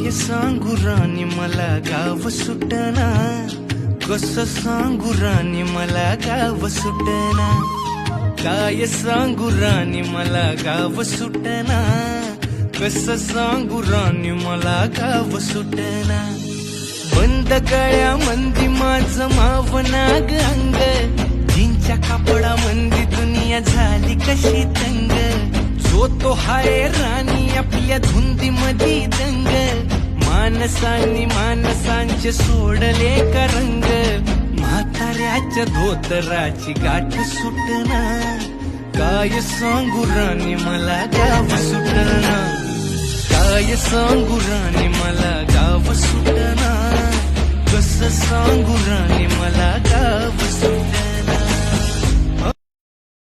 काय सांगू राणी मला गाव सुटना, कसं सांगू राणी मला गाव सुटना, काय सांगू राणी मला गाव सुटना, कसं सांगू राणी मला गाव सुटना. बंद गळ्यामंदी माझं मावनाग अंग, जीनच्या कापडामंदी दुनिया झाली कशी तंग. जो तो हाय राणी आपल्या धुंदीमधी दंग, माणसांनी माणसांचे सोडले का रंग. म्हाताऱ्याच्या धोतराची गाठ सुटना, काय सांगू राणी मला गाव सुटना, काय सांगू राणी मला गाव सुटना, कसं सांगू राणी मला गाव सुटना.